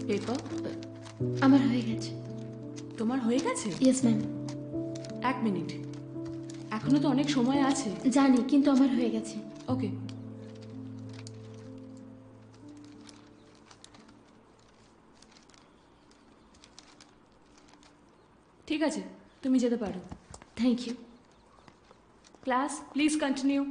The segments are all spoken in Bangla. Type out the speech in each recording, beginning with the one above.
পেপার আমার হয়ে গেছে। তোমার হয়ে গেছে? Yes ma'am. 1 মিনিট, এখনো তো অনেক সময় আছে। জানি, কিন্তু আমার হয়ে গেছে। ওকে। ঠিক আছে, তুমি যেতে পারো। Thank you. Class please continue.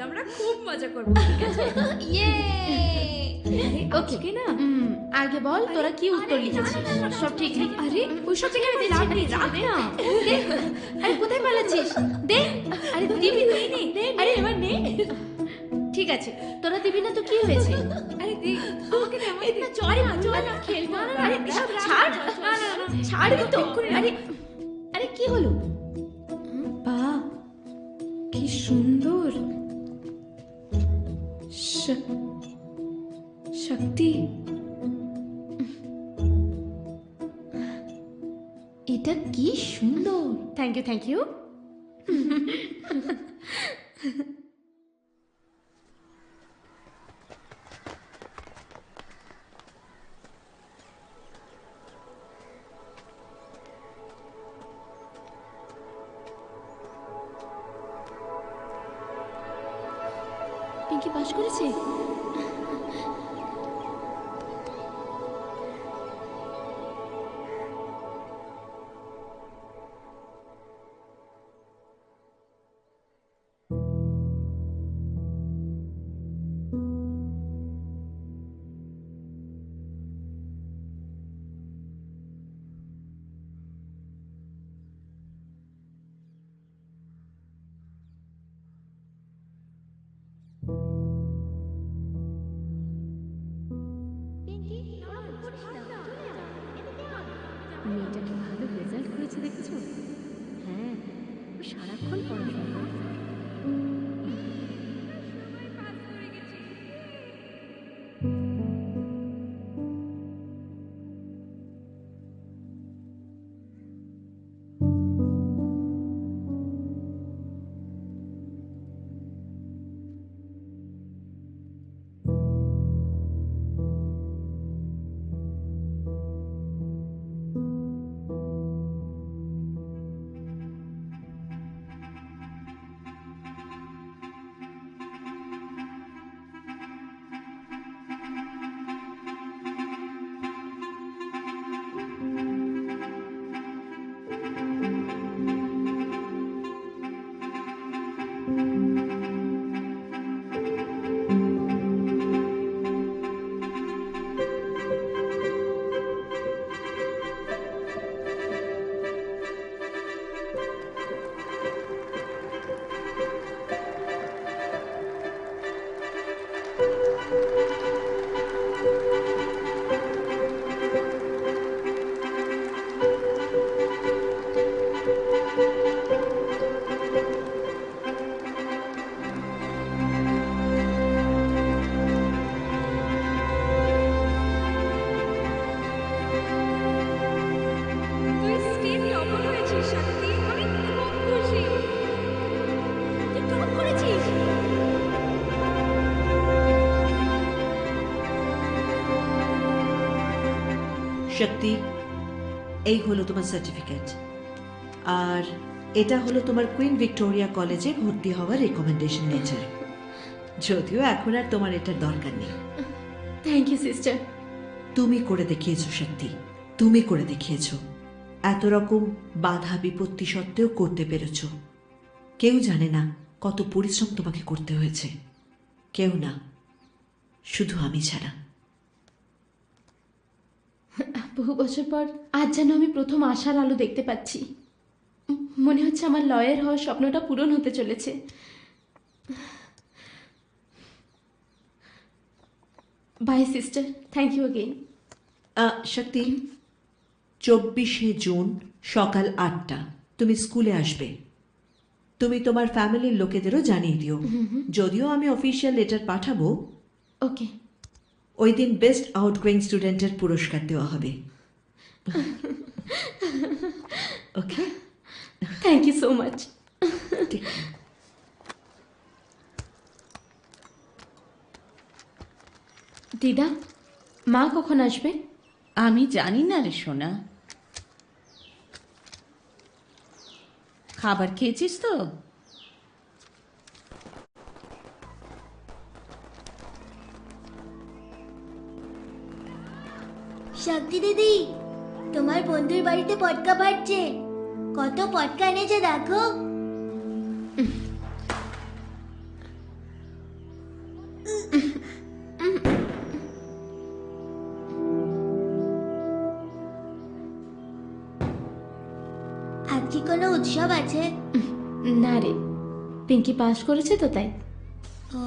আমরা খুব মজা করবো, ঠিক আছে? ওকে না, আগে বল তোরা কি উত্তর লিখেছিস? সব ঠিক লিখ। আরে ওইসব জায়গায় রাখ না। আরে কোথায় পালাচ্ছিস? দে। আরে দিবি তুই নে। আরে এবার নে। ঠিক আছে, তোরা দিবি না তো কি হয়েছে? আরে দে, আমাকে দে, আমাকে দে। চল না খেলবো। আরে এসব ছাড়। ছাড় তো। আরে আরে কি হলো? বাহ, কি সুন্দর। শক্তি, এটা কি সুন্দর। Thank you, thank you. Pinky pass করেছে। মেয়েটা কি ভালো রেজাল্ট করেছে দেখেছো? হ্যাঁ, ও সারাক্ষণ পড়াশোনা করে। শক্তি, এই হলো তোমার সার্টিফিকেট, আর এটা হলো তোমার কুইন ভিক্টোরিয়া কলেজে ভর্তি হওয়ার রেকমেন্ডেশন লেটার। যদিও এখন আর তোমার এটার দরকার নেই। Thank you sister. তুমি করে দেখিয়েছো শক্তি, তুমি করে দেখিয়েছো। এত রকম বাধা বিপত্তি সত্ত্বেও করতে পেরেছ। কেউ জানে না কত পরিশ্রম তোমাকে করতে হয়েছে, কেউ না, শুধু আমি ছাড়া। বহু বছর পর আজ যেন আমি প্রথম আশার আলো দেখতে পাচ্ছি। মনে হচ্ছে হচ্ছে আমার লয়ার হওয়ার স্বপ্নটা পূরণ হতে চলেছে। Bye sister, thank you again. Shakti, 24শে জুন সকাল 8টা তুমি স্কুলে আসবে। তুমি তোমার ফ্যামিলির লোকেদেরও জানিয়ে দিও। যদিও আমি অফিসিয়াল লেটার পাঠাবো, ওকে। ওই দিন বেস্ট আউটগোয়িং স্টুডেন্টের পুরস্কার দেওয়া হবে। ওকে, থ্যাংক ইউ সো মাচ। দিদা, মা কখন আসবে? আমি জানি না রে সোনা। খাবার খেয়েছিস তো? শক্তি দিদি, তোমার বন্ধুর বাড়িতে পটকা ফাটছে। কত পটকা এনেছে দেখো। আজ কি কোনো উৎসব আছে? না রে, পিঙ্কি পাস করেছে তো তাই। ও